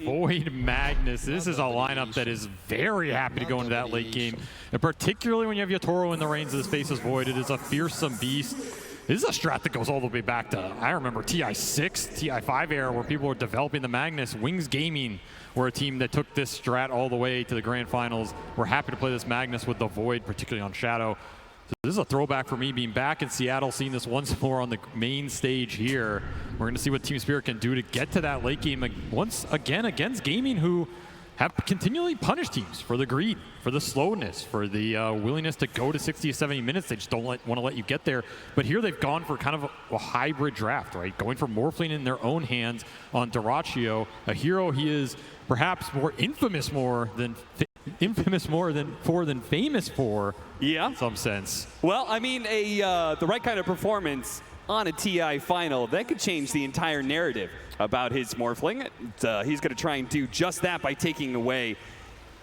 Void Magnus. This is a lineup that is very happy to go into that late game. And particularly when you have Yatoro in the reins of the Spaces Void, it is a fearsome beast. This is a strat that goes all the way back to, I remember, TI6, TI5 era, where people were developing the Magnus. Wings Gaming were a team that took this strat all the way to the grand finals. We're happy to play this Magnus with the Void, particularly on Shadow. So this is a throwback for me being back in Seattle, seeing this once more on the main stage here. We're going to see what Team Spirit can do to get to that late game once again against Gaming, who have continually punished teams for the greed, for the slowness, for the willingness to go to 60 to 70 minutes. They just don't want to let you get there. But here they've gone for kind of a hybrid draft, right? Going for Morphling in their own hands on Dyrachyo, a hero he is perhaps more infamous than famous for. Yeah, in some sense. Well, I mean, the right kind of performance on a TI final, that could change the entire narrative about his Morphling. He's going to try and do just that by taking away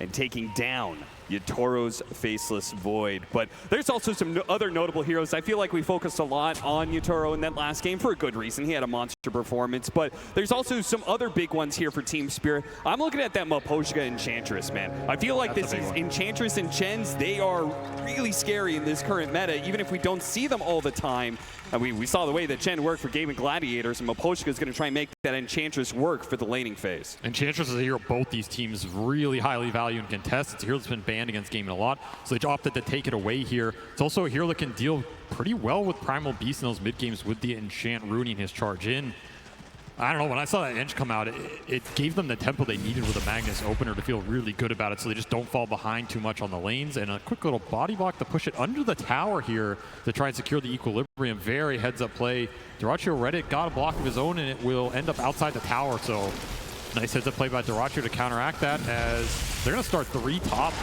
and taking down Yatoro's Faceless Void. But there's also some other notable heroes. I feel like we focused a lot on Yatoro in that last game for a good reason. He had a monster performance, but there's also some other big ones here for Team Spirit. I'm looking at that Maposhka Enchantress, man. I feel like this is Enchantress and Chens, they are really scary in this current meta, even if we don't see them all the time. We saw the way that Chen worked for Gaming Gladiators, and Maposhka is going to try and make that Enchantress work for the laning phase. Enchantress is a hero both these teams really highly value and contest. It's a hero that's been banned against Gaming a lot, so they opted to take it away here. It's also a hero that can deal pretty well with Primal Beast in those mid games with the Enchant ruining his charge in. I don't know, when I saw that Ench come out, it gave them the tempo they needed with a Magnus opener to feel really good about it, so they just don't fall behind too much on the lanes. And a quick little body block to push it under the tower here to try and secure the equilibrium. Very heads-up play. Dyrachyo read it, got a block of his own, and it will end up outside the tower. So nice heads-up play by Dyrachyo to counteract that, as they're going to start 3 top.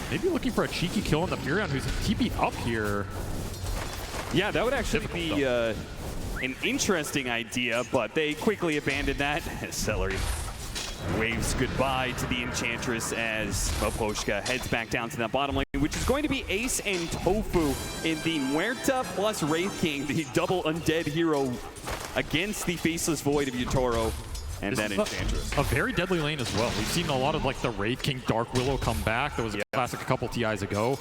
Maybe looking for a cheeky kill on the Furion, who's TP'd up here. Yeah, that would actually be an interesting idea, but they quickly abandoned that. Celery waves goodbye to the Enchantress as Maposhka heads back down to that bottom lane, which is going to be Ace and Tofu in the Muerta plus Wraith King, the double undead hero against the Faceless Void of Yatoro. And then Enchantress. A very deadly lane as well. We've seen a lot of like the Wraith King Dark Willow come back. That was a classic a couple TIs ago.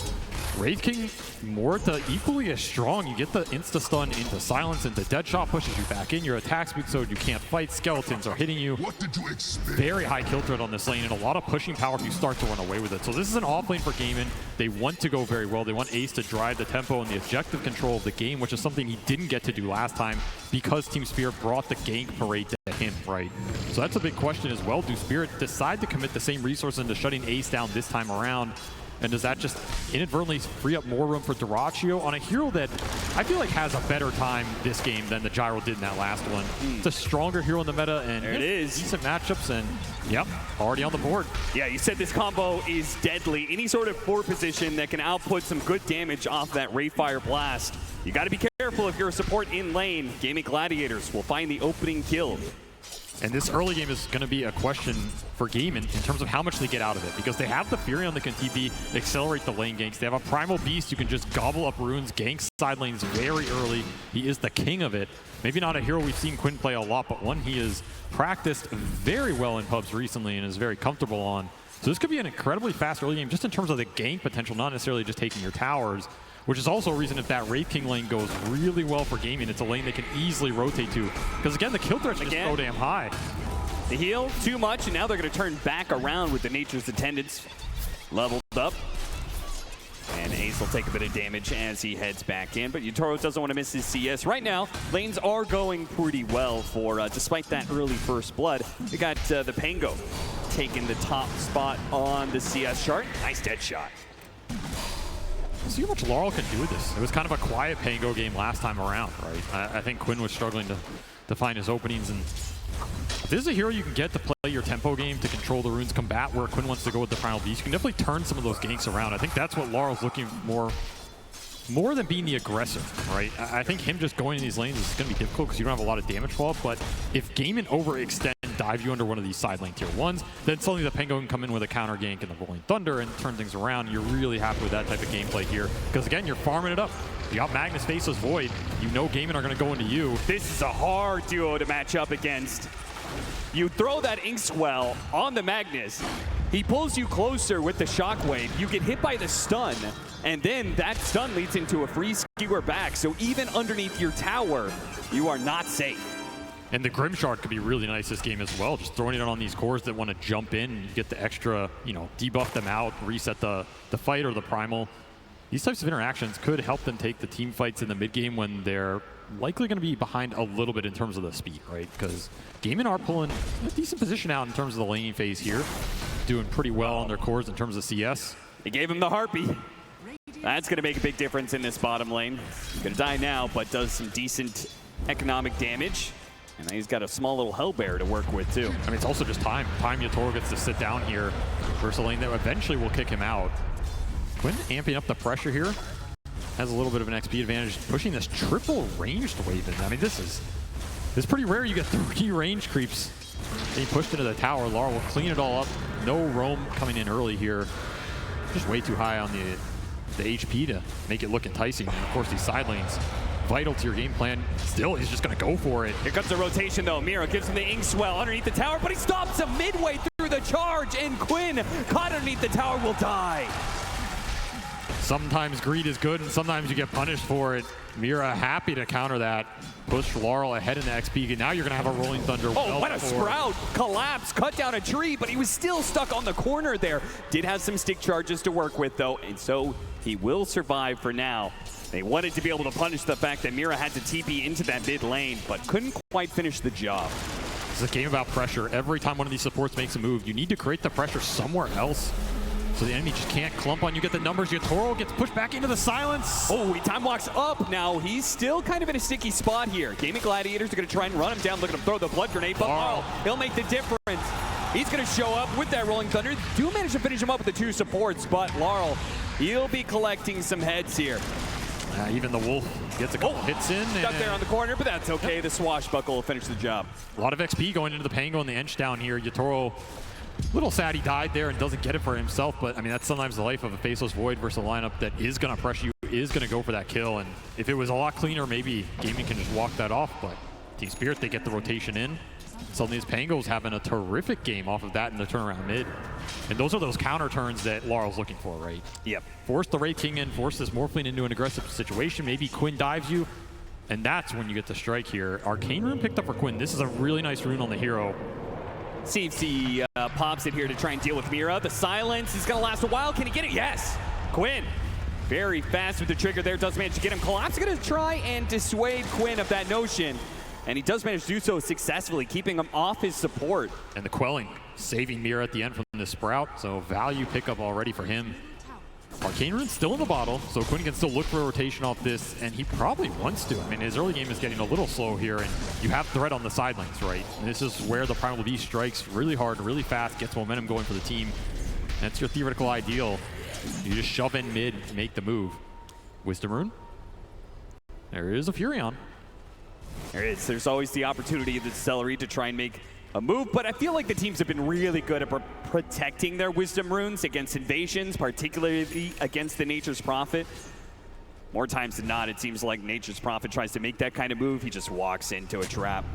Wraith King, Muerta equally as strong. You get the insta-stun into silence, into Deadshot, pushes you back in. Your attack speed so you can't fight. Skeletons are hitting you. What did you expect? Very high kill threat on this lane, and a lot of pushing power if you start to run away with it. So this is an off lane for Gaimin. They want to go very well. They want Ace to drive the tempo and the objective control of the game, which is something he didn't get to do last time because Team Spirit brought the gank parade to him, right? So that's a big question as well. Do Spirit decide to commit the same resource into shutting Ace down this time around? And does that just inadvertently free up more room for Dyrachyo on a hero that I feel like has a better time this game than the Gyro did in that last one? It's a stronger hero in the meta, and there it is. Decent matchups, and yep, already on the board. Yeah, you said this combo is deadly. Any sort of board position that can output some good damage off that Wraithfire Blast. You got to be careful if you're a support in lane. Gaming Gladiators will find the opening kill. And this early game is going to be a question for Gaimin in terms of how much they get out of it, because they have the Furion that can TP, accelerate the lane ganks. They have a Primal Beast who can just gobble up runes, gank side lanes very early. He is the king of it. Maybe not a hero we've seen Quinn play a lot, but one he has practiced very well in pubs recently and is very comfortable on. So this could be an incredibly fast early game just in terms of the gank potential, not necessarily just taking your towers, which is also a reason if that Wraith King lane goes really well for Gaming, it's a lane they can easily rotate to. Because again, the kill threat's just so damn high. The heal, too much, and now they're going to turn back around with the Nature's Attendants leveled up. And Ace will take a bit of damage as he heads back in, but Yatoro doesn't want to miss his CS. Right now, lanes are going pretty well for, despite that early first blood. We got the Pango taking the top spot on the CS chart. Nice dead shot. See how much Laurel can do with this. It was kind of a quiet Pango game last time around, right? I think Quinn was struggling to find his openings, and if this is a hero you can get to play your tempo game, to control the runes combat where Quinn wants to go with the Primal Beast, you can definitely turn some of those ganks around. I think that's what Laurel's looking more than being the aggressor, right? I think him just going in these lanes is going to be difficult because you don't have a lot of damage fall, but if Gaimin overextend, dive you under one of these side lane tier 1s, then suddenly the Pango can come in with a counter gank and the Rolling Thunder and turn things around. You're really happy with that type of gameplay here because, again, you're farming it up. You got Magnus, Faceless Void. You know Gaimin are going to go into you. This is a hard duo to match up against. You throw that Inkswell on the Magnus. He pulls you closer with the Shockwave. You get hit by the stun, and then that stun leads into a free skewer back. So even underneath your tower, you are not safe. And the Grimshard could be really nice this game as well. Just throwing it on these cores that want to jump in and get the extra, you know, debuff them out, reset the fight or the primal. These types of interactions could help them take the team fights in the mid game when they're likely going to be behind a little bit in terms of the speed, right? Because Gaming are pulling a decent position out in terms of the laning phase here. Doing pretty well on their cores in terms of CS. He gave him the Harpy. That's going to make a big difference in this bottom lane. He's going to die now, but does some decent economic damage. And he's got a small little Hellbear to work with, too. I mean, it's also just time. Yatoro gets to sit down here versus a lane that eventually will kick him out. Quinn amping up the pressure here. Has a little bit of an XP advantage, pushing this triple ranged wave in. I mean, it's pretty rare you get 3 range creeps. He pushed into the tower. Lara will clean it all up. No roam coming in early here. Just way too high on the HP to make it look enticing. And of course, these side lanes, vital to your game plan. Still, he's just going to go for it. Here comes the rotation, though. Mira gives him the Inkswell underneath the tower, but he stops him midway through the charge, and Quinn, caught underneath the tower, will die. Sometimes greed is good, and sometimes you get punished for it. Mira happy to counter that. Push Laurel ahead in the XP, and now you're going to have a Rolling Thunder. Oh, what a Sprout! Collapse, cut down a tree, but he was still stuck on the corner there. Did have some stick charges to work with, though, and so he will survive for now. They wanted to be able to punish the fact that Mira had to TP into that mid lane, but couldn't quite finish the job. It's a game about pressure. Every time one of these supports makes a move, you need to create the pressure somewhere else so the enemy just can't clump on you. Get the numbers. Yatoro gets pushed back into the silence. Oh, he time walks up now. He's still kind of in a sticky spot here. Gaming Gladiators are going to try and run him down. Look at him throw the blood grenade, but he'll make the difference. He's going to show up with that Rolling Thunder. Do manage to finish him up with the 2 supports, but Laurel, he'll be collecting some heads here. Even the Wolf gets a couple hits in. Stuck there on the corner, but that's okay. The Swashbuckle will finish the job. A lot of XP going into the Pango and the Ench down here. Yatoro, little sad he died there and doesn't get it for himself, but I mean, that's sometimes the life of a Faceless Void versus a lineup that is going to pressure you, is going to go for that kill. And if it was a lot cleaner, maybe Gaming can just walk that off, but Team Spirit, they get the rotation in. Suddenly his Pango's having a terrific game off of that in the turnaround mid. And those are those counter turns that Laurel's looking for, right? Yep. Force the Wraith King in, force this Morphling into an aggressive situation. Maybe Quinn dives you, and that's when you get the strike here. Arcane Rune picked up for Quinn. This is a really nice rune on the hero. See if he pops it here to try and deal with Mira. The silence is going to last a while. Can he get it? Yes. Quinn, very fast with the trigger there. Does manage to get him. Collapse going to try and dissuade Quinn of that notion. And he does manage to do so successfully, keeping him off his support. And the quelling, saving Mira at the end from the Sprout. So value pickup already for him. Arcane Rune's still in the bottle, so Quinn can still look for a rotation off this, and he probably wants to. I mean, his early game is getting a little slow here, and you have threat on the sidelines, right? And this is where the Primal Beast strikes really hard, really fast, gets momentum going for the team. That's your theoretical ideal. You just shove in mid, make the move. Wisdom Rune. There is a Furion. There is. There's always the opportunity of the Celery to try and make a move, but I feel like the teams have been really good at protecting their Wisdom Runes against invasions, particularly against the Nature's Prophet. More times than not, it seems like Nature's Prophet tries to make that kind of move. He just walks into a trap.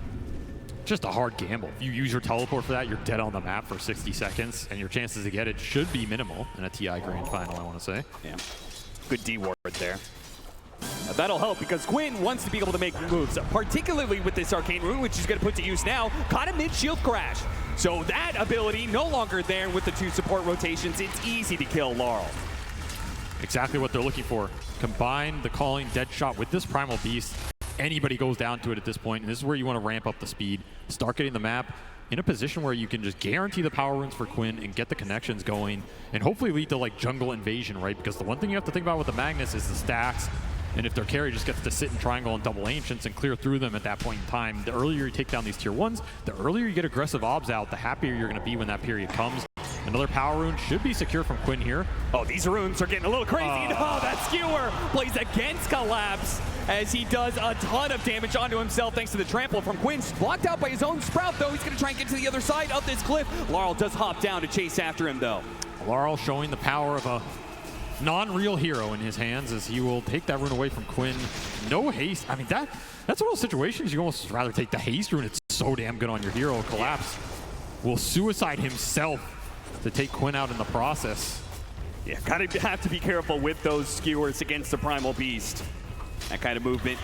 Just a hard gamble. If you use your teleport for that, you're dead on the map for 60 seconds, and your chances to get it should be minimal in a TI Grand Final, I want to say. Yeah. Good D-ward there. Now that'll help because Quinn wants to be able to make moves, particularly with this Arcane Rune, which he's going to put to use now. Caught a mid-shield crash. So that ability no longer there with the 2 support rotations. It's easy to kill Laurel. Exactly what they're looking for. Combine the calling dead shot with this Primal Beast. Anybody goes down to it at this point, and this is where you want to ramp up the speed. Start getting the map in a position where you can just guarantee the power runes for Quinn and get the connections going, and hopefully lead to like jungle invasion, right? Because the one thing you have to think about with the Magnus is the stacks. And if their carry just gets to sit in triangle and double ancients and clear through them at that point in time, the earlier you take down these tier 1s, the earlier you get aggressive obs out, the happier you're going to be when that period comes. Another power rune should be secure from Quinn here. Oh, these runes are getting a little crazy. Oh, that skewer plays against Collapse as he does a ton of damage onto himself thanks to the trample from Quinn. Blocked out by his own Sprout, though. He's going to try and get to the other side of this cliff. Laurel does hop down to chase after him, though. Laurel showing the power of a non-real hero in his hands as he will take that rune away from Quinn. No haste. I mean, that's one of those situations you almost rather take the haste rune. It's so damn good on your hero. Collapse will suicide himself to take Quinn out in the process. Yeah, kind of have to be careful with those skewers against the Primal Beast. That kind of movement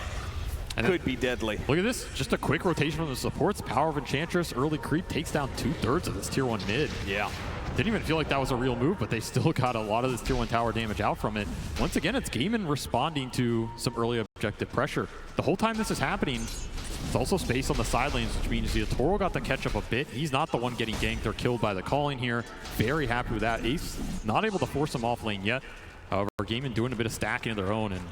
could be deadly. Look at this. Just a quick rotation from the supports. Power of Enchantress, early creep, takes down 2/3 of this tier 1 mid. Yeah. Didn't even feel like that was a real move, but they still got a lot of this tier 1 tower damage out from it. Once again, it's Gaimin responding to some early objective pressure. The whole time this is happening, it's also space on the side lanes, which means the Toro got to catch up a bit. He's not the one getting ganked or killed by the calling here. Very happy with that. Ace not able to force him off lane yet. However, Gaimin doing a bit of stacking of their own, and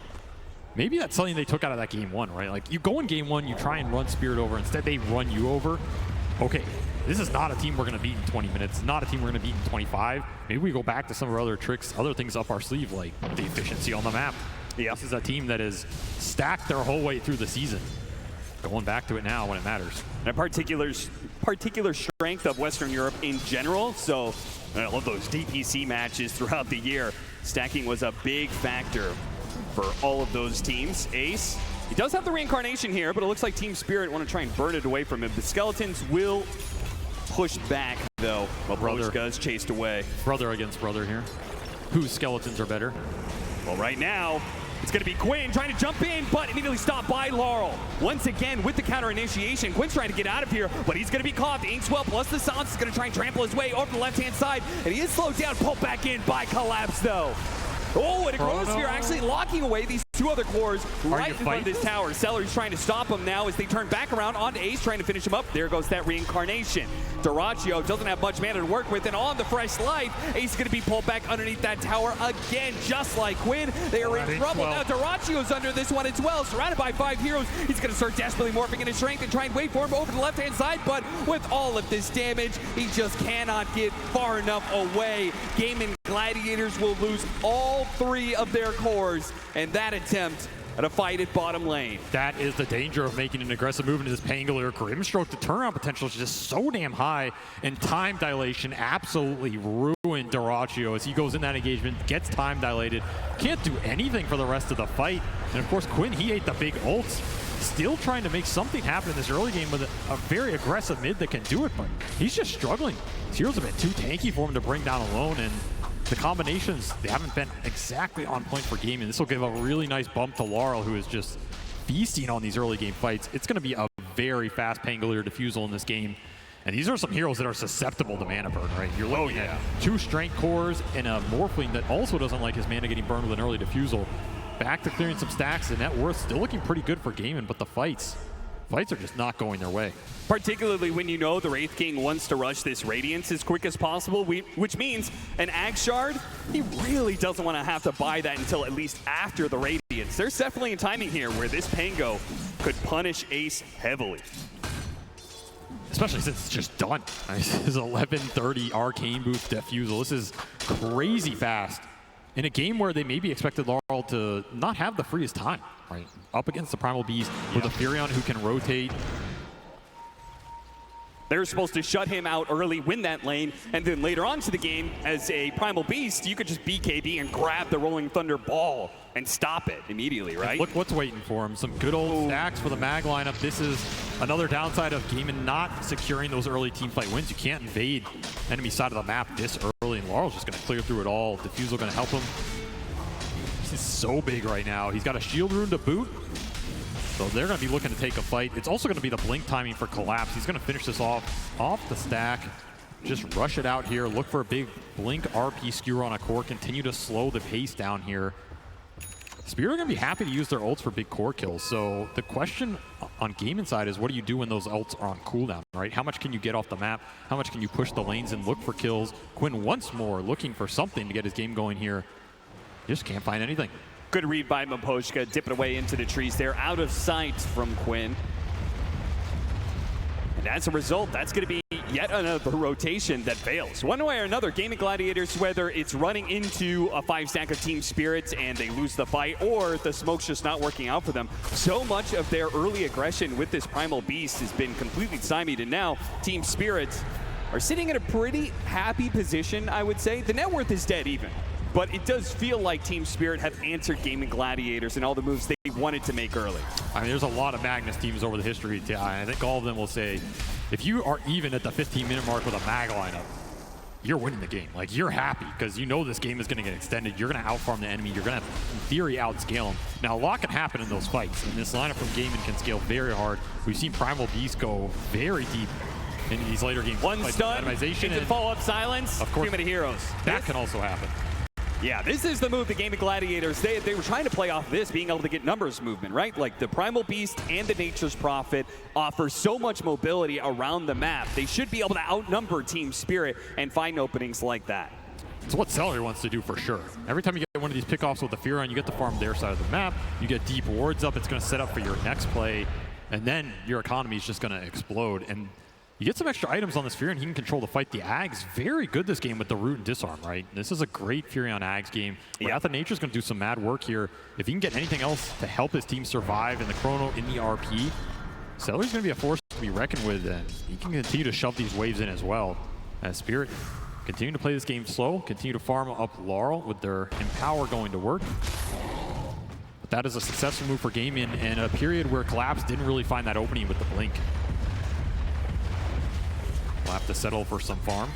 maybe that's something they took out of that game 1, right? Like, you go in game 1, you try and run Spirit over. Instead, they run you over. Okay, this is not a team we're going to beat in 20 minutes. Not a team we're going to beat in 25. Maybe we go back to some of our other tricks, other things up our sleeve, like the efficiency on the map. Yeah. This is a team that is stacked their whole way through the season. Going back to it now when it matters. And a particular strength of Western Europe in general. So I love those DPC matches throughout the year. Stacking was a big factor for all of those teams. Ace, he does have the reincarnation here, but it looks like Team Spirit want to try and burn it away from him. The Skeletons will push back, though, while Broshka is chased away. Brother against brother here. Whose skeletons are better? Well, right now, it's going to be Quinn trying to jump in, but immediately stopped by Laurel. Once again, with the counter initiation, Quinn's trying to get out of here, but he's going to be caught. The Inkswell plus the Silence is going to try and trample his way over the left-hand side, and he is slowed down, pulled back in by Collapse, though. Oh, and a Chronosphere actually locking away these two other cores right in front of this tower. Seller's trying to stop him now as they turn back around on Ace, trying to finish him up. There goes that reincarnation. Duraccio doesn't have much mana to work with, and on the fresh life, Ace is going to be pulled back underneath that tower again, just like Quinn. They are in trouble. Now Duraccio's under this one as well, surrounded by 5 heroes. He's going to start desperately morphing into strength and try and wait for him over the left-hand side, but with all of this damage, he just cannot get far enough away. Gaimin Gladiators will lose all 3 of their cores, and that attempt at a fight at bottom lane. That is the danger of making an aggressive move into this Pangolier. Grimstroke, the turnaround potential is just so damn high, and time dilation absolutely ruined Duraccio as he goes in that engagement, gets time dilated, can't do anything for the rest of the fight. And of course, Quinn, he ate the big ults. Still trying to make something happen in this early game with a very aggressive mid that can do it, but he's just struggling. His hero's a bit too tanky for him to bring down alone, and the combinations, they haven't been exactly on point for Gaimin. This will give a really nice bump to Laurel, who is just feasting on these early game fights. It's going to be a very fast Pangolier Diffusal in this game. And these are some heroes that are susceptible to mana burn, right? You're looking at 2 strength cores and a Morphling that also doesn't like his mana getting burned with an early Diffusal. Back to clearing some stacks, and net worth still looking pretty good for Gaimin, but the fights are just not going their way. Particularly when you know the Wraith King wants to rush this Radiance as quick as possible, which means an Ag Shard, he really doesn't want to have to buy that until at least after the Radiance. There's definitely a timing here where this Pango could punish Ace heavily. Especially since it's just done. This is 11:30 Arcane Boost Diffusal. This is crazy fast. In a game where they maybe expected Laurel to not have the freest time, right? Up against the Primal Beast with a Furion who can rotate. They're supposed to shut him out early, win that lane, and then later on to the game, as a Primal Beast, you could just BKB and grab the Rolling Thunder ball and stop it immediately, right? And look what's waiting for him. Some good old stacks for the mag lineup. This is another downside of Gaimin not securing those early teamfight wins. You can't invade enemy side of the map this early, and Laurel's just going to clear through it all. Diffusal going to help him. This is so big right now. He's got a shield rune to boot. So they're going to be looking to take a fight. It's also going to be the blink timing for Collapse. He's going to finish this off the stack. Just rush it out here. Look for a big blink RP skewer on a core. Continue to slow the pace down here. Spirit are going to be happy to use their ults for big core kills. So the question on Gaimin side is, what do you do when those ults are on cooldown, right? How much can you get off the map? How much can you push the lanes and look for kills? Quinn once more looking for something to get his game going here. Just can't find anything. Good read by Maposhka, dipping away into the trees there, out of sight from Quinn. And as a result, that's going to be yet another rotation that fails. One way or another, Gaimin Gladiators, whether it's running into a 5-stack of Team Spirits and they lose the fight, or the smoke's just not working out for them, so much of their early aggression with this Primal Beast has been completely stymied, and now Team Spirits are sitting in a pretty happy position, I would say. The net worth is dead even. but it does feel like Team Spirit have answered Gaming Gladiators and all the moves they wanted to make early. I mean, there's a lot of Magnus teams over the history of TI. I think all of them will say, if you are even at the 15-minute mark with a mag lineup, you're winning the game. Like, you're happy because you know this game is going to get extended. You're going to outfarm the enemy. You're going to, in theory, outscale them. Now, a lot can happen in those fights, and this lineup from Gaming can scale very hard. We've seen Primal Beast go very deep in these later games. One stun into follow-up silence. Of course, Human Heroes. That can also happen. Yeah, this is the move the Gaming Gladiators, they were trying to play off this, being able to get numbers movement, right? Like the Primal Beast and the Nature's Prophet offer so much mobility around the map. They should be able to outnumber Team Spirit and find openings like that. It's what Celery wants to do for sure. Every time you get one of these pickoffs with the Fear on, you get to farm their side of the map. You get deep wards up. It's going to set up for your next play, and then your economy is just going to explode. And you get some extra items on this Fury, and he can control the fight. The Ag's very good this game with the root and disarm, right? This is a great Fury on Ag's game. Wrath of Nature's going to do some mad work here. If he can get anything else to help his team survive in the Chrono, in the RP, Celery's going to be a force to be reckoned with, and he can continue to shove these waves in as well. As Spirit continue to play this game slow, continue to farm up Laurel with their Empower going to work. But that is a successful move for Gaming in a period where Collapse didn't really find that opening with the Blink. We'll have to settle for some farm.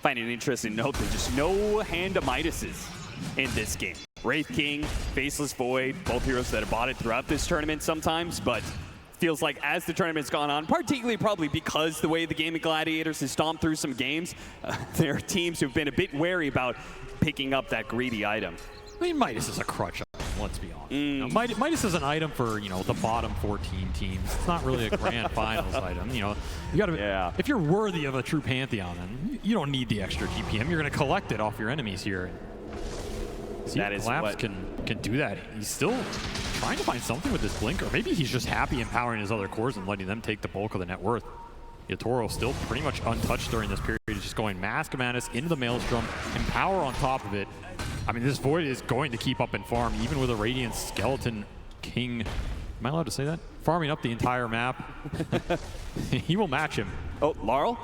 Find an interesting note, there's just no hand of Midases in this game. Wraith King, Faceless Void, both heroes that have bought it throughout this tournament sometimes, but feels like as the tournament's gone on, particularly probably because the way the Gaming Gladiators has stomped through some games, there are teams who've been a bit wary about picking up that greedy item. I mean, Midas is a crutch item, let's be honest. You know, Midas is an item for, you know, the bottom 14 teams. It's not really a grand finals item. You know, you gotta, if you're worthy of a true Pantheon, then you don't need the extra TPM. You're gonna collect it off your enemies here. See, that is Collapse can do that. He's still trying to find something with this Blink, or maybe he's just happy empowering his other cores and letting them take the bulk of the net worth. Yatoro still pretty much untouched during this period. He's just going Mask of Madness into the Maelstrom, Empower on top of it. I mean, this Void is going to keep up and farm, even with a Radiant Skeleton King. Am I allowed to say that? Farming up the entire map. He will match him. Oh, Laurel?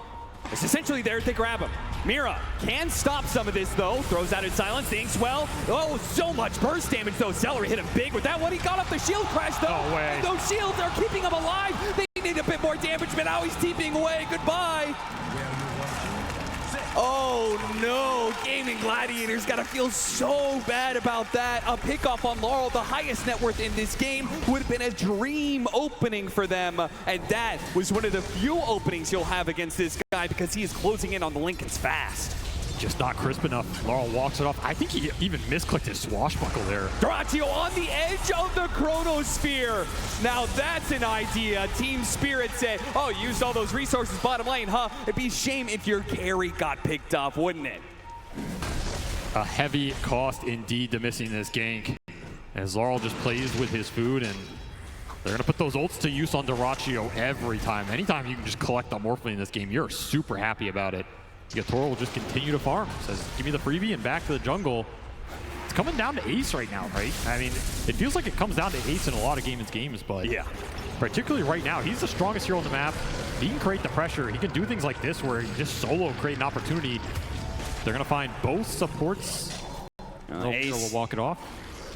It's essentially there to grab him. Mira can stop some of this, though. Throws out in silence. The Inks well. Oh, so much burst damage, though. Celery hit him big with that one. He got up the shield crash, though. No way. And those shields are keeping him alive. They need a bit more damage, but now he's TPing away. Goodbye. Oh, no. Gaming Gladiators got to feel so bad about that. A pickoff on Laurel, the highest net worth in this game, would have been a dream opening for them. And that was one of the few openings you'll have against this guy because he is closing in on the Lincolns fast. Just not crisp enough. Laurel walks it off. I think he even misclicked his swashbuckle there. Duraccio on the edge of the Chronosphere. Now that's an idea. Team Spirit said, oh, used all those resources bottom lane, huh? It'd be a shame if your carry got picked off, wouldn't it? A heavy cost indeed to missing this gank. As Laurel just plays with his food, and they're gonna put those ults to use on Duraccio every time. Anytime you can just collect the Morphling in this game, you're super happy about it. Yatoro will just continue to farm. Says, give me the freebie and back to the jungle. It's coming down to Ace right now, right? I mean, it feels like it comes down to Ace in a lot of games, but yeah, particularly right now, he's the strongest hero on the map. He can create the pressure. He can do things like this where he just solo create an opportunity. They're gonna find both supports. Ace will walk it off.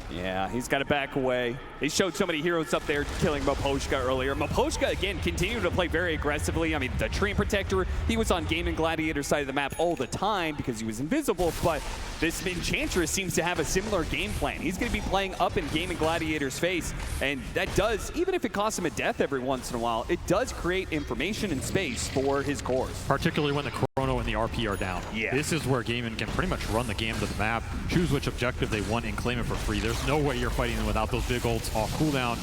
Yeah, he's got to back away. They showed so many heroes up there killing Maposhka earlier. Maposhka, again, continued to play very aggressively. I mean, the Treant Protector, he was on Gaming Gladiator's side of the map all the time because he was invisible, but this Enchantress seems to have a similar game plan. He's going to be playing up in Gaming Gladiator's face, and that does, even if it costs him a death every once in a while, it does create information and space for his cores. Particularly when the Chrono and the RP are down. Yeah. This is where Gaming can pretty much run the gamut of the map, choose which objective they want, and claim it for free. There's no way you're fighting them without those big ults off cooldown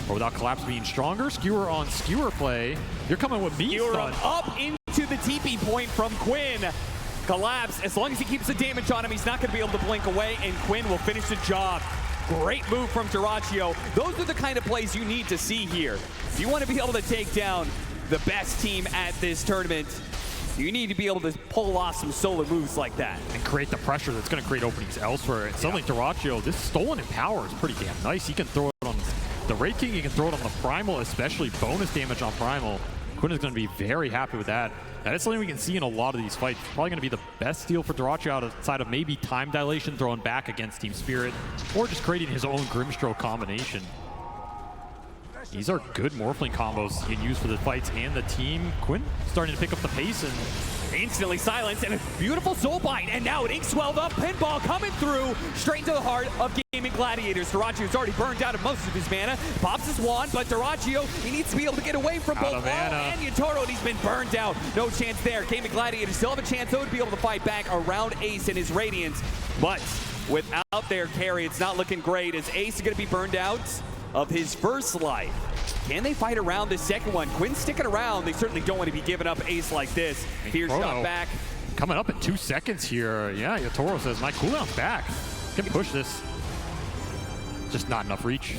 or without Collapse being stronger. Skewer on skewer play. You're coming with me. Skewer up into the TP point from Quinn. Collapse, as long as he keeps the damage on him, he's not going to be able to blink away, and Quinn will finish the job. Great move from Duraccio. Those are the kind of plays you need to see here. If you want to be able to take down the best team at this tournament, you need to be able to pull off some solo moves like that. And create the pressure that's going to create openings elsewhere. And suddenly Duraccio, this stolen Empower is pretty damn nice. He can throw it on the Wraith King, he can throw it on the Primal, especially bonus damage on Primal. Quinn is going to be very happy with that. That is something we can see in a lot of these fights. Probably going to be the best steal for Dyrachyo outside of maybe time dilation thrown back against Team Spirit, or just creating his own Grimstroke combination. These are good Morphling combos you can use for the fights and the team. Quinn starting to pick up the pace and instantly silenced, and a beautiful soul bind, and now an ink swelled up pinball coming through straight into the heart of Gaming Gladiators. Dyrachyo's already burned out of most of his mana, pops his wand, but Dyrachyo, he needs to be able to get away from both Wall and Yatoro, and he's been burned out. No chance there. Gaming Gladiators still have a chance though to be able to fight back around Ace and his Radiance, but without their carry, it's not looking great as Ace is going to be burned out of his first life. Can they fight around this second one? Quinn's sticking around. They certainly don't want to be giving up Ace like this. Here's shot back. Coming up in 2 seconds here. Yeah, Yatoro says, my cooldown's back. Can push this. Just not enough reach.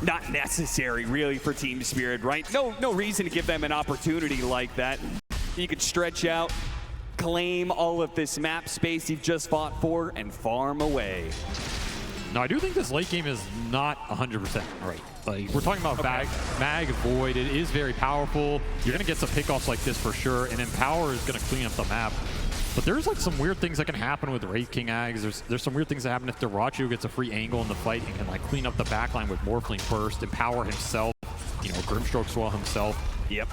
Not necessary, really, for Team Spirit, right? No reason to give them an opportunity like that. You could stretch out, claim all of this map space you've just fought for, and farm away. No, I do think this late game is not 100% right. Like, we're talking about Mag Void. It is very powerful. You're going to get some pickoffs like this for sure, and Empower is going to clean up the map. But there's like some weird things that can happen with Wraith King Ags. There's some weird things that happen if Dyrachyo gets a free angle in the fight and can like clean up the backline with Morphling first, Empower himself, you know, Grimstroke Swell himself. Yep.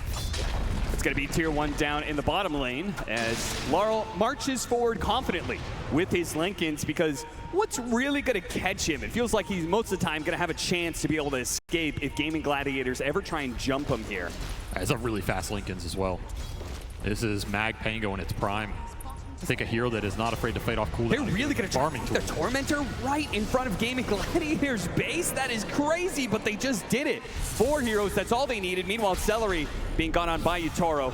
It's going to be tier 1 down in the bottom lane as Laurel marches forward confidently with his Lincolns, because what's really going to catch him? It feels like he's most of the time going to have a chance to be able to escape if Gaming Gladiators ever try and jump him here. It's a really fast Lincolns as well. This is Mag Pango in its prime. I think a hero that is not afraid to fight off cooldown. They're really going to farming the Tormentor right in front of Gaming Gladiators base. That is crazy, but they just did it. 4 heroes, that's all they needed. Meanwhile, Celery being gone on by Yatoro.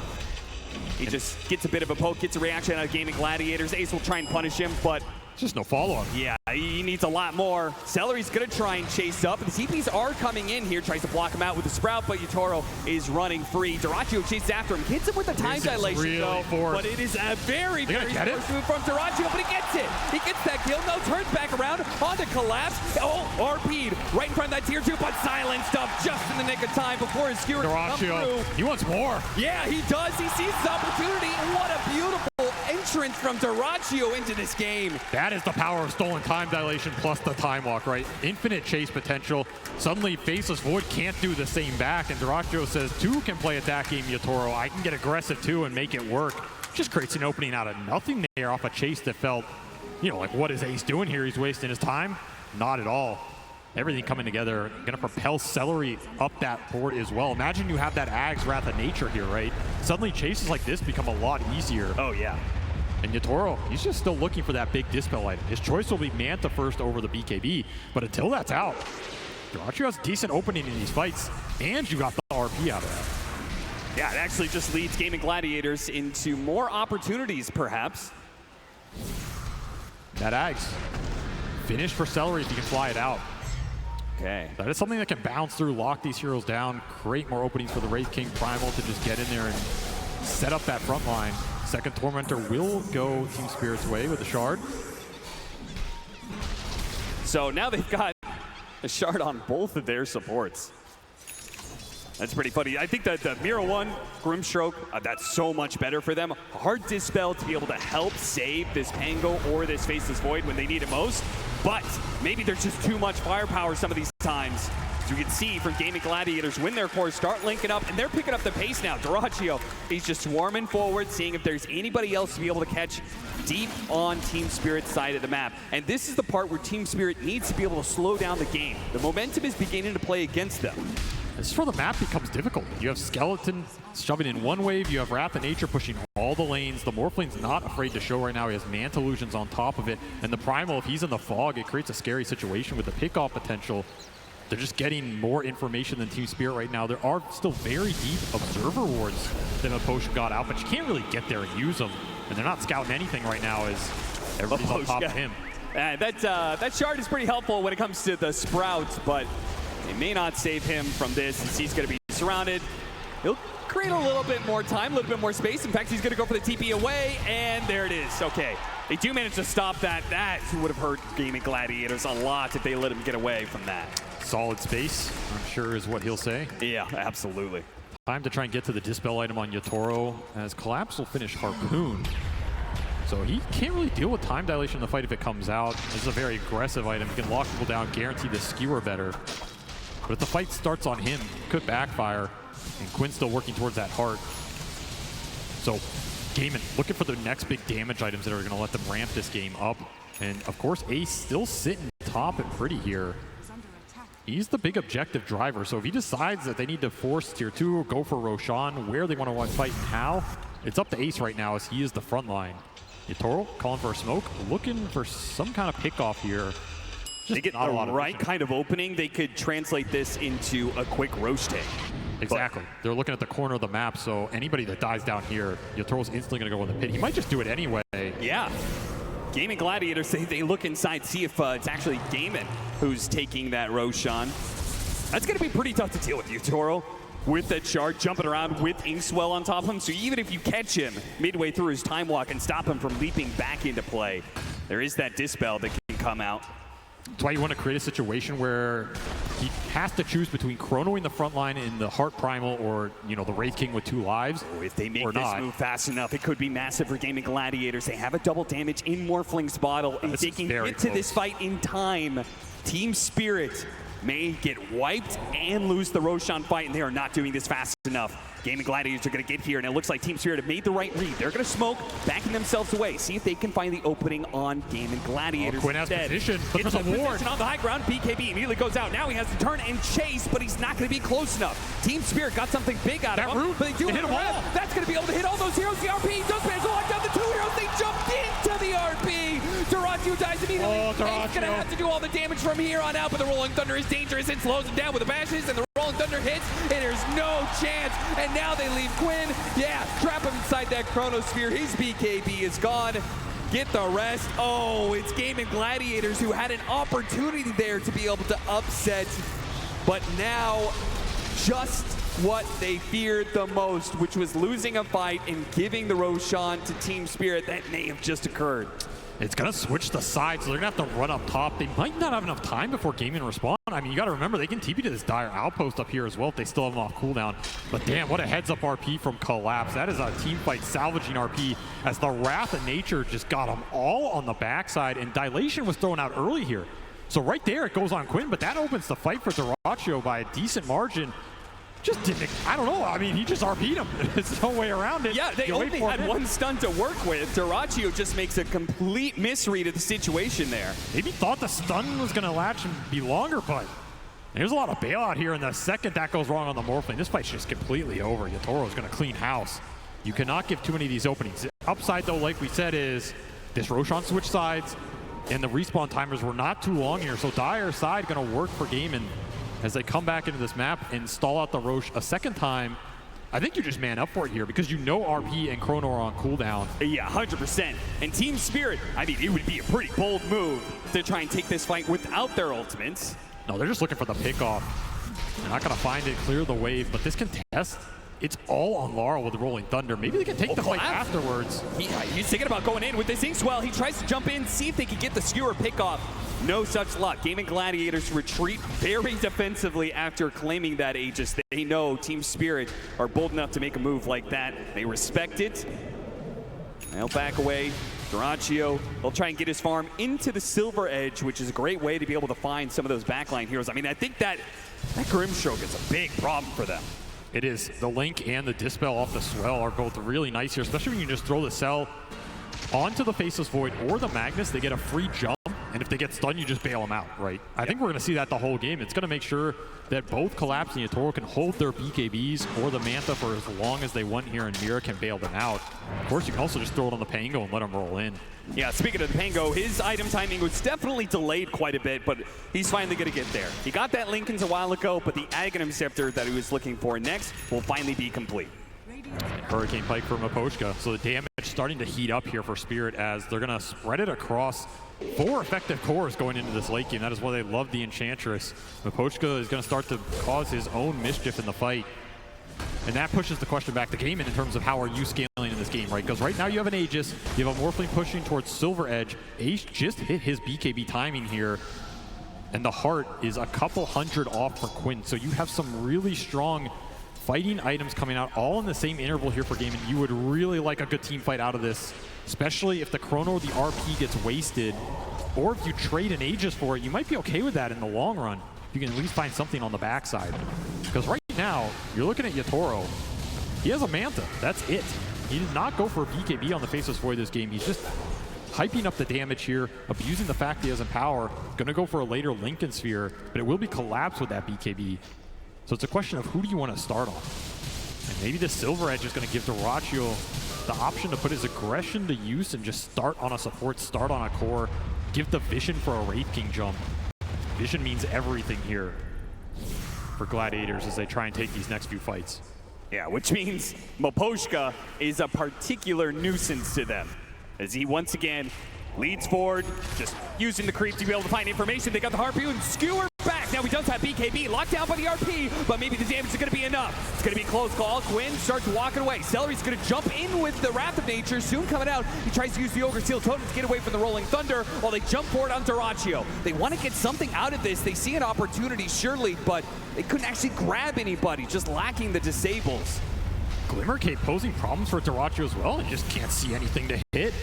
He just gets a bit of a poke, gets a reaction out of Gaming Gladiators. Ace will try and punish him, but just no follow-up. Yeah, he needs a lot more. Celery's going to try and chase up. The TPs are coming in here, tries to block him out with the Sprout, but Yatoro is running free. Dyrachyo chases after him, hits him with the time dilation, really though. Forced. But it is a very forced move from Dyrachyo, but he gets it. He gets that kill, no, turns back around, on the collapse. Oh, RP'd right in front of that tier 2, but silenced up just in the nick of time before his skewer comes through. He wants more. Yeah, he does. He sees the opportunity. What a beautiful entrance from Dyrachyo into this game. That is the power of stolen time dilation plus the time walk, right? Infinite chase potential. Suddenly, Faceless Void can't do the same back, and Dyrachyo says, 2 can play attack game Yatoro. I can get aggressive too and make it work. Just creates an opening out of nothing there off a chase that felt, you know, like, what is Ace doing here? He's wasting his time? Not at all. Everything coming together, gonna propel Celery up that board as well. Imagine you have that Ag's Wrath of Nature here, right? Suddenly chases like this become a lot easier. Oh yeah. And Yatoro, he's just still looking for that big Dispel item. His choice will be Manta first over the BKB, but until that's out, Dyrachyo has a decent opening in these fights, and you got the RP out of that. Yeah, it actually just leads Gaming Gladiators into more opportunities, perhaps. That Ags. Finish for Celery if you can fly it out. Okay. That is something that can bounce through, lock these heroes down, create more openings for the Wraith King Primal to just get in there and set up that front line. Second Tormentor will go Team Spirit's way with the Shard. So now they've got a Shard on both of their supports. That's pretty funny. I think that the Mira 1 Grimstroke, that's so much better for them. Hard Dispel to be able to help save this Pango or this Faceless Void when they need it most. But maybe there's just too much firepower some of these times. As you can see from Gaming Gladiators, win their core, start linking up, and they're picking up the pace now. Dyrachyo, he's just swarming forward, seeing if there's anybody else to be able to catch deep on Team Spirit's side of the map. And this is the part where Team Spirit needs to be able to slow down the game. The momentum is beginning to play against them. This is where the map becomes difficult. You have Skeleton shoving in one wave, you have Wrath of Nature pushing all the lanes. The Morphling's not afraid to show right now. He has Manta Illusions on top of it. And the Primal, if he's in the fog, it creates a scary situation with the pickoff potential. They're just getting more information than Team Spirit right now. There are still very deep Observer wards that a potion got out, but you can't really get there and use them. And they're not scouting anything right now as everybody's on top of him. That Shard is pretty helpful when it comes to the Sprouts, but it may not save him from this since he's going to be surrounded. He'll create a little bit more time, a little bit more space. In fact, he's going to go for the TP away, and there it is. Okay, they do manage to stop that. That would have hurt Gaming Gladiators a lot if they let him get away from that. Solid space, I'm sure is what he'll say. Yeah, absolutely. Time to try and get to the Dispel item on Yatoro, as Collapse will finish Harpoon. So he can't really deal with time dilation in the fight if it comes out. This is a very aggressive item. He can lock people down, guarantee the skewer better. But if the fight starts on him, it could backfire. And Quinn's still working towards that heart. So Gaiman looking for the next big damage items that are going to let them ramp this game up. And of course, Ace still sitting top and pretty here. He's the big objective driver, so if he decides that they need to force tier 2 or go for Roshan, where they want to fight and how, it's up to Ace right now as he is the front line. Yatoro calling for a smoke, looking for some kind of pick off here. They get the right kind of opening, they could translate this into a quick Roche take. Exactly. They're looking at the corner of the map, so anybody that dies down here, Yatoro's instantly going to go in the pit. He might just do it anyway. Yeah. Gaming Gladiators, they look inside, see if it's actually Gaiman who's taking that Roshan. That's going to be pretty tough to deal with, Yatoro, with that shard jumping around with Inkswell on top of him. So even if you catch him midway through his time walk and stop him from leaping back into play, there is that Dispel that can come out. That's why you want to create a situation where he has to choose between chronoing the front line in the Heart Primal or, you know, the Wraith King with 2 lives. Oh, if they make this move fast enough, it could be massive for Gaming Gladiators. They have a double damage in Morphling's bottle. If they can get to this fight in time, Team Spirit may get wiped and lose the Roshan fight, and they are not doing this fast enough. Gaming Gladiators are going to get here, and it looks like Team Spirit have made the right read. They're going to smoke, backing themselves away. See if they can find the opening on Gaming Gladiators. Quinn has position, but there's a ward. On the high ground, BKB immediately goes out. Now he has to turn and chase, but he's not going to be close enough. Team Spirit got something big out of him, but they do hit them all. That's going to be able to hit all those heroes. The RP does manage to lock down the 2 heroes. They jumped into the RP. Duratio dies immediately. He's going to have to do all the damage from here on out, but the Rolling Thunder is dangerous and slows him down with the bashes, and the Rolling Thunder hits, and there's no chance. And now they leave Quinn. Yeah, trap him inside that Chronosphere. His BKB is gone. Get the rest. Oh, it's Gaming Gladiators who had an opportunity there to be able to upset, but now just what they feared the most, which was losing a fight and giving the Roshan to Team Spirit. That may have just occurred. It's going to switch the sides, so they're going to have to run up top. They might not have enough time before Gaiman respond. I mean, you got to remember, they can TP to this dire outpost up here as well if they still have them off cooldown. But damn, what a heads-up RP from Collapse. That is a team fight salvaging RP as the Wrath of Nature just got them all on the backside, and Dilation was thrown out early here. So right there, it goes on Quinn, but that opens the fight for Duratio by a decent margin. Just didn't, I don't know, I mean, he just RP'd him. There's no way around it. Yeah, they only had one stun to work with. Duratio just makes a complete misread of the situation there. Maybe thought the stun was going to latch and be longer, but there's a lot of bailout here, and the second that goes wrong on the Morphling, this fight's just completely over. Yatoro's going to clean house. You cannot give too many of these openings. The upside, though, like we said, is this Roshan switch sides, and the respawn timers were not too long here, so Dire's side going to work for Gaiman as they come back into this map and stall out the Roche a second time. I think you just man up for it here because you know RP and Chrono are on cooldown. Yeah, 100%. And Team Spirit, I mean, it would be a pretty bold move to try and take this fight without their ultimates. No, they're just looking for the pickoff. They're not going to find it, clear the wave, but this contest, it's all on Laurel with the Rolling Thunder. Maybe they can take the fight afterwards. He's thinking about going in with this Inkswell. He tries to jump in, see if they can get the skewer pickoff. No such luck. Gaming Gladiators retreat very defensively after claiming that Aegis. They know Team Spirit are bold enough to make a move like that. They respect it. They'll back away. Duratio, they'll try and get his farm into the Silver Edge, which is a great way to be able to find some of those backline heroes. I mean, I think that Grimstroke is a big problem for them. It is. The Link and the Dispel off the Swell are both really nice here, especially when you just throw the Cell onto the Faceless Void or the Magnus. They get a free jump, and if they get stunned, you just bail them out, right? I think we're going to see that the whole game. It's going to make sure that both Collapse and Yatoro can hold their BKBs or the Mantha for as long as they want here, and Mira can bail them out. Of course, you can also just throw it on the Pango and let them roll in. Yeah, speaking of the Pango, his item timing was definitely delayed quite a bit, but he's finally going to get there. He got that Linken's a while ago, but the Aghanim Scepter that he was looking for next will finally be complete. And Hurricane Pike for Miposhka. So the damage starting to heat up here for Spirit as they're going to spread it across 4 effective cores going into this late game. That is why they love the Enchantress. Miposhka is going to start to cause his own mischief in the fight. And that pushes the question back to Gaiman in terms of how are you scaling in this game, right? Because right now you have an Aegis, you have a Morphling pushing towards Silver Edge. Ace just hit his BKB timing here, and the Heart is a couple hundred off for Quinn. So you have some really strong fighting items coming out all in the same interval here for game, and you would really like a good team fight out of this, especially if the Chrono or the RP gets wasted, or if you trade an Aegis for it, you might be okay with that in the long run. You can at least find something on the backside. Because right now, you're looking at Yatoro. He has a Manta. That's it. He did not go for a BKB on the Faceless Void this game. He's just hyping up the damage here, abusing the fact that he has Empower. Going to go for a later Lincoln Sphere, but it will be collapsed with that BKB. So it's a question of who do you want to start on? And maybe the Silver Edge is going to give Dyrachyo the option to put his aggression to use and just start on a support, start on a core, give the Vision for a Wraith King jump. Vision means everything here for Gladiators as they try and take these next few fights. Yeah, which means Miposhka is a particular nuisance to them, as he once again leads forward, just using the creep to be able to find information. They got the Harpoon and Skewer back. Now he does have BKB locked down by the RP, but maybe the damage is going to be enough. It's going to be a close call. Quinn starts walking away. Celery's going to jump in with the Wrath of Nature, soon coming out. He tries to use the Ogre Seal Totem to get away from the Rolling Thunder while they jump forward on Dyrachyo. They want to get something out of this. They see an opportunity, surely, but they couldn't actually grab anybody, just lacking the disables. Glimmer Cape posing problems for Dyrachyo as well, and just can't see anything to hit.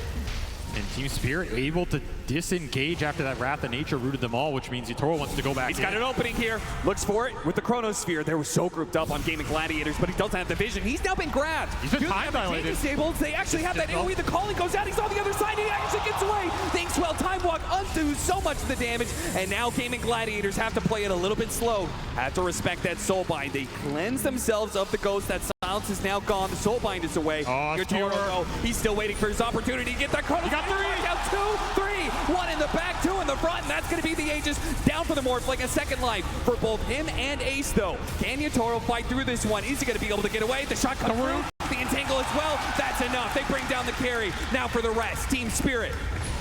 And Team Spirit able to disengage after that Wrath of Nature rooted them all, which means Yatoro wants to go back. He's got an opening here. Looks for it with the Chronosphere. They were so grouped up on Gaming Gladiators, but he doesn't have the vision. He's now been grabbed. He's been time dilated. Disabled. They actually have that AoE. The calling goes out. He's on the other side. He actually gets away. Thanks, well, Time Walk undoes so much of the damage. And now Gaming Gladiators have to play it a little bit slow. Have to respect that Soulbind. They cleanse themselves of the ghost. That silence is now gone. The Soulbind is away. Oh, Yatoro, though, he's still waiting for his opportunity to get that Chrono. He got 3. Down 2, 3, 1 in the back, 2 in the front, and that's going to be the Aegis down for the Morph, like a second life for both him and Ace, though. Can Yatoro fight through this one? Is he going to be able to get away? The shot comes through, the entangle as well. That's enough. They bring down the carry. Now for the rest, Team Spirit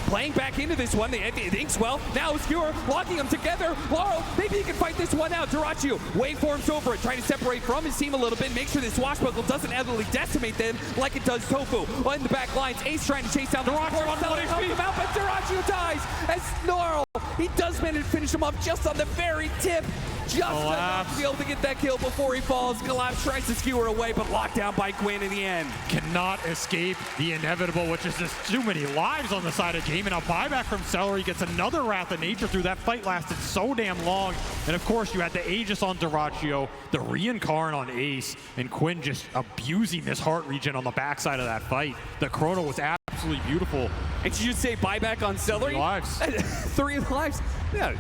playing back into this one. They thinks well. Now Skewer locking them together. Laurel, maybe he can fight this one out. Dyrachyo waveforms over it, trying to separate from his team a little bit, make sure this Swashbuckle doesn't absolutely decimate them like it does Tofu. In the back lines, Ace trying to chase down the Dyrachyo on 1 HP. Out, but Dyrachyo dies as Laurel, he does manage to finish him off just on the very tip. Just enough to be able to get that kill before he falls. Collapse tries to Skewer away, but locked down by Quinn in the end. Cannot escape the inevitable, which is just too many lives on the side of game. And a buyback from Celery gets another Wrath of Nature through. That fight lasted so damn long. And of course, you had the Aegis on Dyrachyo, the Reincarn on Ace, and Quinn just abusing this heart regen on the backside of that fight. The Chrono was absolutely beautiful. And you say buyback on Celery? 3 lives. 3 lives? Yeah.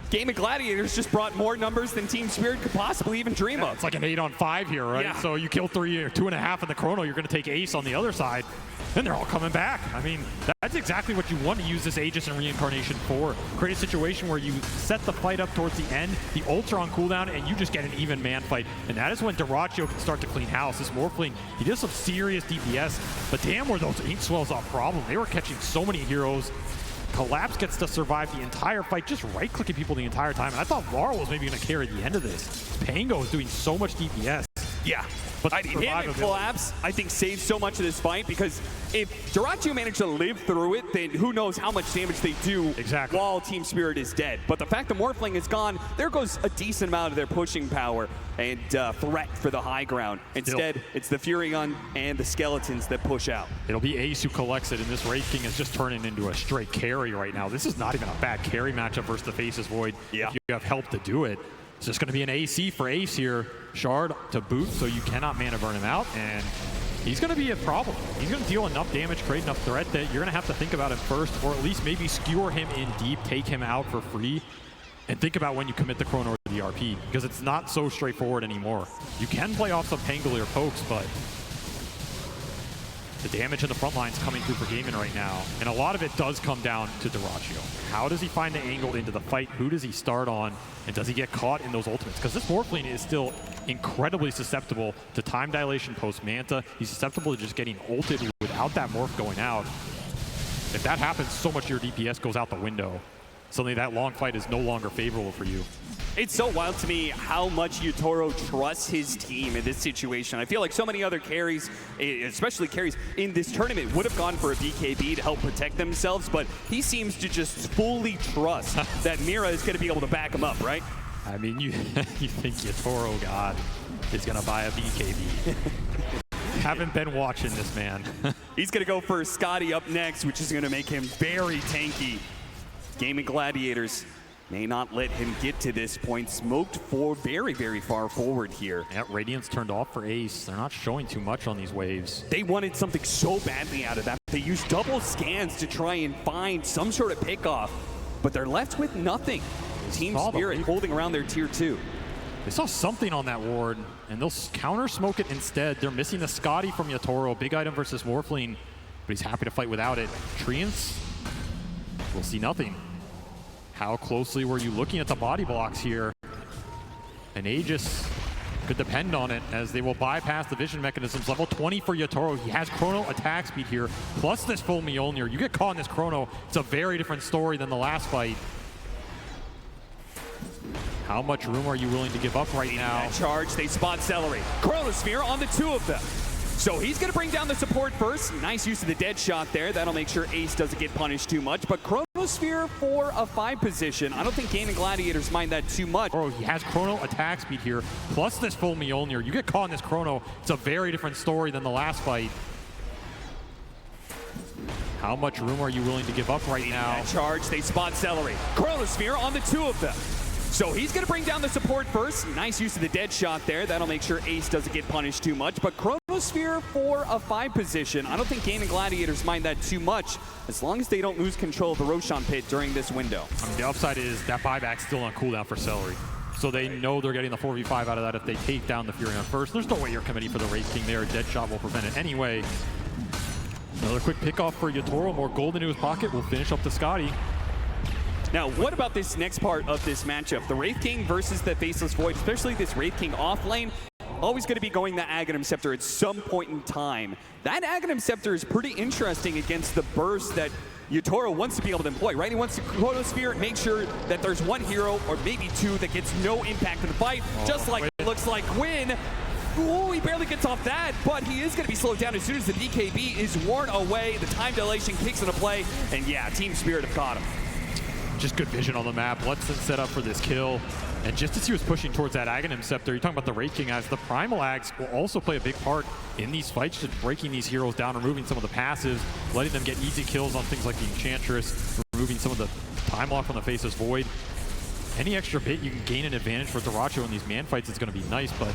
Game of Gladiators just brought more numbers than Team Spirit could possibly even dream of. It's like an 8-on-5 here, right? Yeah. So you kill 3 or 2.5 in the Chrono, you're going to take Ace on the other side, then they're all coming back. I mean, that's exactly what you want to use this Aegis and Reincarnation for. Create a situation where you set the fight up towards the end, the ults are on cooldown, and you just get an even man fight. And that is when Dyrachyo can start to clean house. This Morphling, he does some serious DPS, but damn were those Ink Swells a problem. They were catching so many heroes. Collapse gets to survive the entire fight, just right-clicking people the entire time. And I thought Laurel was maybe going to carry the end of this. Pango is doing so much DPS. Yeah. But him and Collapse, I think, saved so much of this fight, because if Dyrachyo managed to live through it, then who knows how much damage they do while Team Spirit is dead. But the fact that Morphling is gone, there goes a decent amount of their pushing power and threat for the high ground. Instead, it's the Furion and the Skeletons that push out. It'll be Ace who collects it, and this Wraith King is just turning into a straight carry right now. This is not even a bad carry matchup versus the Faceless Void. Yeah. If you have help to do it. It's just going to be an AC for Ace here. Shard to boot, so you cannot mana burn him out, and he's going to be a problem. He's going to deal enough damage, create enough threat that you're going to have to think about him first, or at least maybe skewer him in deep, take him out for free, and think about when you commit the Chrono or the RP, because it's not so straightforward anymore. You can play off some Pangolier pokes, but the damage in the front line is coming through for Gaiman right now, and a lot of it does come down to Dyrachyo. How does he find the angle into the fight? Who does he start on? And does he get caught in those ultimates? Because this Morphling is still incredibly susceptible to time dilation post-Manta. He's susceptible to just getting ulted without that Morph going out. If that happens, so much of your DPS goes out the window. Suddenly that long fight is no longer favorable for you. It's so wild to me how much Yatoro trusts his team in this situation. I feel like so many other carries, especially carries in this tournament, would have gone for a BKB to help protect themselves, but he seems to just fully trust that Mira is going to be able to back him up, right? I mean, you think Yatoro, God. is going to buy a BKB. Haven't been watching this man. He's going to go for Scotty up next, which is going to make him very tanky. Gaming Gladiators may not let him get to this point. Smoked for very, very far forward here. Yeah, Radiance turned off for Ace. They're not showing too much on these waves. They wanted something so badly out of that. They used double scans to try and find some sort of pickoff, but they're left with nothing. Team Spirit holding around their tier 2. They saw something on that ward, and they'll counter smoke it instead. They're missing the Scotty from Yatoro. Big item versus Morphling, but he's happy to fight without it. Treants, we'll see nothing. How closely were you looking at the body blocks here? And Aegis could depend on it, as they will bypass the vision mechanisms. Level 20 for Yatoro. He has chrono attack speed here, plus this full Mjolnir. You get caught in this chrono, it's a very different story than the last fight. How much room are you willing to give up right now? That charge, they spot Celery. Chronosphere on the 2 of them. So he's going to bring down the support first. Nice use of the dead shot there. That'll make sure Ace doesn't get punished too much. But Chronosphere for a 5 position. I don't think Gaming Gladiators mind that too much. Oh, he has chrono attack speed here, plus this full Mjolnir. You get caught in this chrono, it's a very different story than the last fight. How much room are you willing to give up right now? That charge, they spot Celery. Chronosphere on the 2 of them. So he's going to bring down the support first. Nice use of the dead shot there. That'll make sure Ace doesn't get punished too much. But Chronosphere for a 5 position. I don't think Gaming Gladiators mind that too much, as long as they don't lose control of the Roshan pit during this window. I mean, the upside is that buyback's still on cooldown for Celery. So they know they're getting the 4v5 out of that if they take down the Furion first. There's no way you're committing for the Wraith King there. A dead shot will prevent it anyway. Another quick pickoff for Yatoro. More gold into his pocket. Will finish up the Scotty. Now, what about this next part of this matchup? The Wraith King versus the Faceless Void, especially this Wraith King off lane, always going to be going the Aghanim Scepter at some point in time. That Aghanim Scepter is pretty interesting against the burst that Yatoro wants to be able to employ, right? He wants to Chronosphere and make sure that there's one hero or maybe 2 that gets no impact in the fight, just like it looks like Gwyn. Ooh, he barely gets off that, but he is going to be slowed down as soon as the BKB is worn away. The time dilation kicks into play, and yeah, Team Spirit have caught him. Just good vision on the map. Let's set up for this kill. And just as he was pushing towards that Aghanim Scepter, you're talking about the Wraith King, as the Primal Axe will also play a big part in these fights, just breaking these heroes down, removing some of the passives, letting them get easy kills on things like the Enchantress, removing some of the time lock from the Faceless Void. Any extra bit you can gain an advantage for Daracho in these man fights is going to be nice, but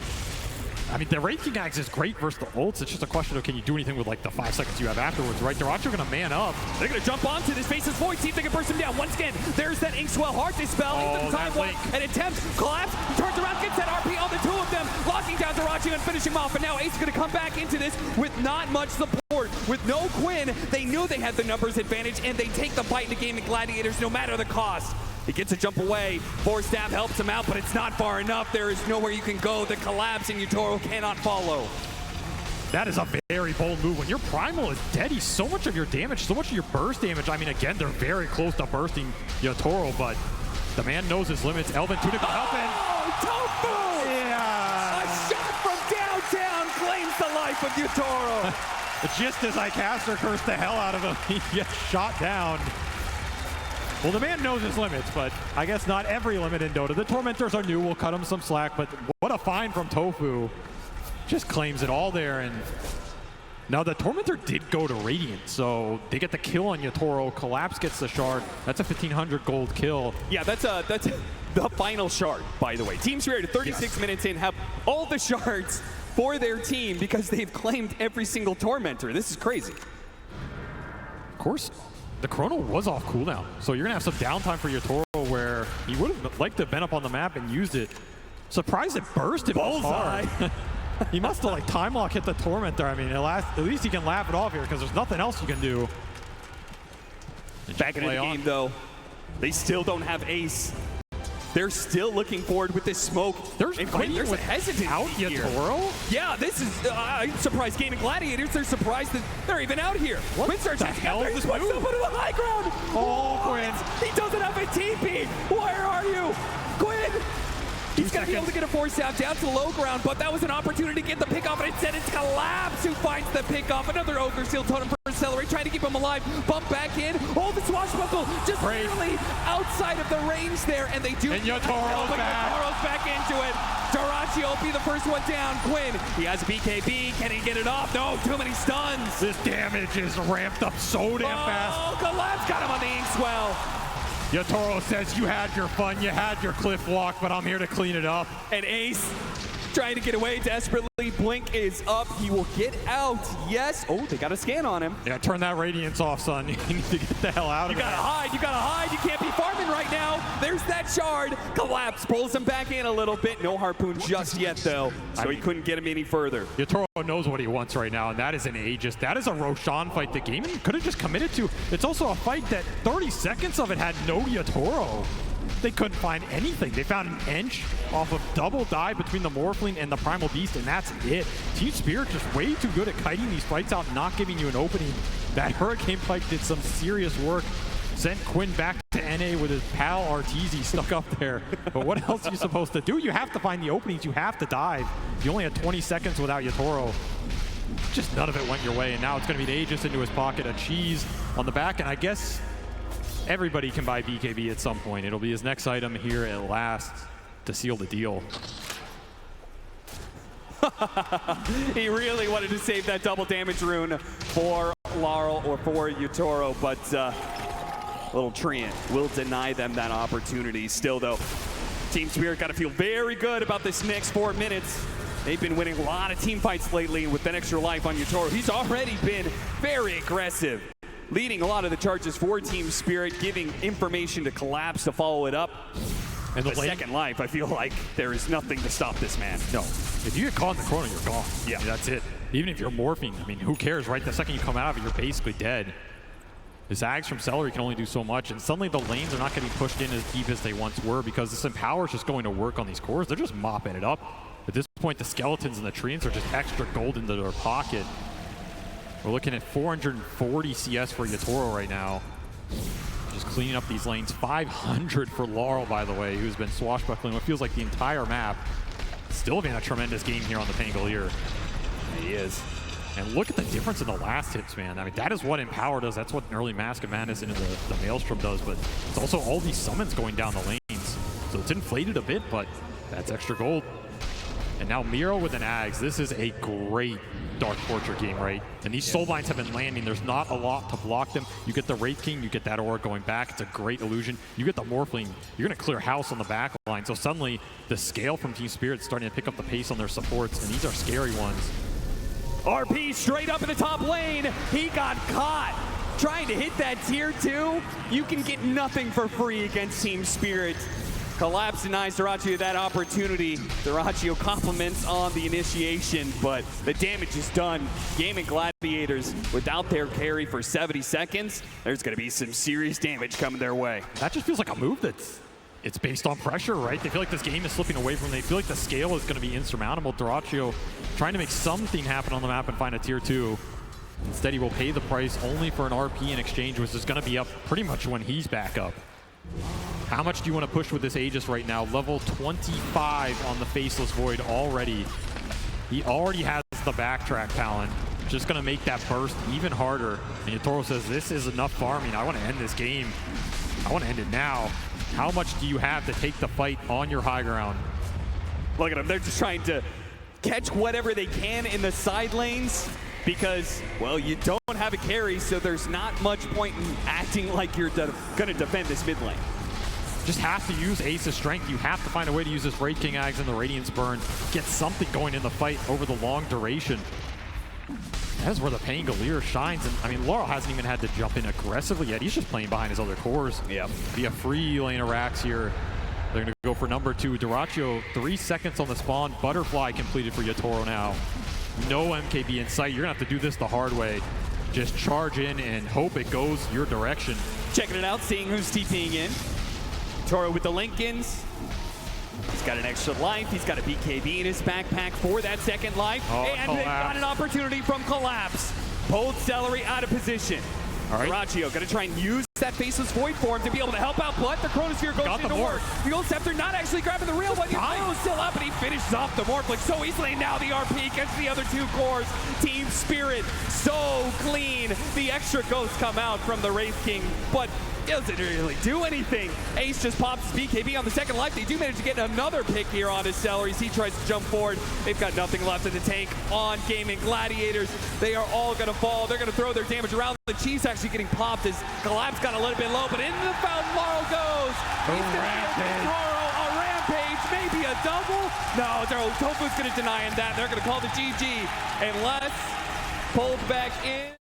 I mean, the Wraith King Axe is great versus the ults. It's just a question of, can you do anything with like the 5 seconds you have afterwards, right? Daracho going to man up. They're going to jump onto this Faceless Void, see if they can burst him down. Once again, there's that Inkswell Heart Dispel into the time walk and attempts, collapse, turns around, gets that RP on the 2 of them, locking down Daracho and finishing him off. And now Ace is going to come back into this with not much support. With no Gwyn, they knew they had the numbers advantage, and they take the bite into Gaming Gladiators no matter the cost. He gets a jump away. Force Stab helps him out, but it's not far enough. There is nowhere you can go. The collapse and Yatoro cannot follow. That is a very bold move. When your Primal is dead, he's so much of your damage, so much of your burst damage. I mean, again, they're very close to bursting Yatoro, but the man knows his limits. Elvin Tunic will help in. Oh, Tofu! Yeah! A shot from downtown claims the life of Yatoro. Just as I caster curse the hell out of him, he gets shot down. Well, the man knows his limits, but I guess not every limit in Dota. The Tormentors are new, we'll cut him some slack, but what a find from Tofu. Just claims it all there. And now the Tormentor did go to Radiant, so they get the kill on Yatoro. Collapse gets the shard. That's a 1,500 gold kill. Yeah, that's the final shard, by the way. Team Spirit, 36 minutes in, have all the shards for their team because they've claimed every single Tormentor. This is crazy. Of course, the Chrono was off cooldown, so you're going to have some downtime for Yatoro where he would have liked to have been up on the map and used it. Surprised it burst him hard. He must have like time lock hit the Tormentor. I mean, at least he can laugh it off here because there's nothing else you can do. Back into the game, though, they still don't have Ace. They're still looking forward with this smoke. There's a hesitancy out here. Yatoro? Yeah, this is, I'm surprised Gaming Gladiators, they're surprised that they're even out here. What the hell is this move? Up into the high ground. Oh, Gwyn. He doesn't have a TP. Where are you? Gwyn. He's going to be able to get a force down to the low ground, but that was an opportunity to get the pick off, and instead it's Collapse who finds the pick off. Another Ogre Seal Totem for Celery trying to keep him alive. Bump back in. Oh, the swashbuckle just barely outside of the range there, and they do. And Yotoro's back into it. Dyrachyo will be the first one down. Quinn, he has a BKB. Can he get it off? No, too many stuns. This damage is ramped up so damn fast. Oh, Collapse got him on the Inkswell. Yotoro says, you had your fun, you had your cliff walk, but I'm here to clean it up. And Ace trying to get away desperately. Blink is up. He will get out. Yes. Oh, they got a scan on him. Yeah, turn that radiance off, son. You need to get the hell out of there. You gotta hide. You gotta hide. You can't be farming right now. There's that shard. Collapse pulls him back in a little bit. No harpoon just yet, though. So he couldn't get him any further. Yotoro knows what he wants right now, and that is an Aegis. That is a Roshan fight the game could have just committed to. It's also a fight that 30 seconds of it had no Yotoro. They couldn't find anything. They found an inch off of double dive between the Morphling and the Primal Beast, and that's it. Team Spirit just way too good at kiting these fights out, not giving you an opening. That Hurricane Pike did some serious work. Sent Quinn back to NA with his pal Arteezy stuck up there. But what else are you supposed to do? You have to find the openings. You have to dive. You only had 20 seconds without Yotoro. Just none of it went your way, and now it's going to be an Aegis into his pocket, a cheese on the back, and I guess everybody can buy BKB at some point. It'll be his next item here at last to seal the deal. He really wanted to save that double damage rune for Laurel or for Yotoro, but little Treant will deny them that opportunity. Still, though, Team Spirit got to feel very good about this next 4 minutes. They've been winning a lot of team fights lately, and with that extra life on Yotoro, he's already been very aggressive, leading a lot of the charges for Team Spirit, giving information to Collapse to follow it up. And the second life, I feel like there is nothing to stop this man. No, if you get caught in the corner, you're gone. Yeah, I mean, that's it. Even if you're morphing, I mean, who cares, right? The second you come out of it, you're basically dead. The Zags from Celery can only do so much, and suddenly the lanes are not getting pushed in as deep as they once were because this Empower is just going to work on these cores. They're just mopping it up. At this point, the Skeletons and the Treants are just extra gold into their pocket. We're looking at 440 CS for Yotoro right now. Just cleaning up these lanes. 500 for Laurel, by the way, who's been swashbuckling what feels like the entire map. Still having a tremendous game here on the Pangolier. He is. And look at the difference in the last hits, man. I mean, that is what Empower does. That's what an early Mask of Madness into the Maelstrom does, but it's also all these summons going down the lanes. So it's inflated a bit, but that's extra gold. And now Miro with an Ags. This is a great Dark Torture game, right? And these soul lines have been landing. There's not a lot to block them. You get the Wraith King, you get that aura going back. It's a great illusion. You get the Morphling. You're going to clear house on the back line. So suddenly, the scale from Team Spirit starting to pick up the pace on their supports, and these are scary ones. RP straight up in the top lane. He got caught trying to hit that tier 2. You can get nothing for free against Team Spirit. Collapse denies Dyrachyo that opportunity. Dyrachyo compliments on the initiation, but the damage is done. Gaming Gladiators without their carry for 70 seconds. There's going to be some serious damage coming their way. That just feels like a move it's based on pressure, right? They feel like this game is slipping away from them. They feel like the scale is going to be insurmountable. Dyrachyo trying to make something happen on the map and find a tier 2. Instead, he will pay the price only for an RP in exchange, which is going to be up pretty much when he's back up. How much do you want to push with this Aegis right now? Level 25 on the Faceless Void already. He already has the backtrack talent. Just going to make that burst even harder. And Yotoro says, this is enough farming. I want to end this game. I want to end it now. How much do you have to take the fight on your high ground? Look at them. They're just trying to catch whatever they can in the side lanes because, well, you don't have a carry, so there's not much point in acting like you're going to defend this mid lane. Just have to use Ace's strength. You have to find a way to use this Wraith King Ags and the Radiance Burn. Get something going in the fight over the long duration. That is where the Pangolier shines. And I mean, Laurel hasn't even had to jump in aggressively yet. He's just playing behind his other cores. Yeah. Be a free lane of racks here. They're going to go for number 2. Dyrachyo, 3 seconds on the spawn. Butterfly completed for Yotoro now. No MKB in sight. You're going to have to do this the hard way. Just charge in and hope it goes your direction. Checking it out, seeing who's TPing in. Toro with the Lincolns. He's got an extra life. He's got a BKB in his backpack for that second life. Oh, and they got an opportunity from Collapse. Both Celery out of position. All right. Rachio gonna try and use that Faceless Void form to be able to help out, but the Chronosphere goes into work. The Old Scepter not actually grabbing the real one. He's still up, and he finishes off the Morphling so easily. Now the RP gets the other two cores. Team Spirit so clean. The extra ghosts come out from the Wraith King, but doesn't really do anything. Ace just pops his BKB on the second life. They do manage to get another pick here on his Celeries. He tries to jump forward. They've got nothing left in the tank on Gaming Gladiators. They are all going to fall. They're going to throw their damage around. The Chief's actually getting popped as Collapse got a little bit low, but into the fountain Laurel goes. He's going to get Toro a rampage, maybe a double. No, Tofu's going to deny him that. They're going to call the GG unless pulled back in.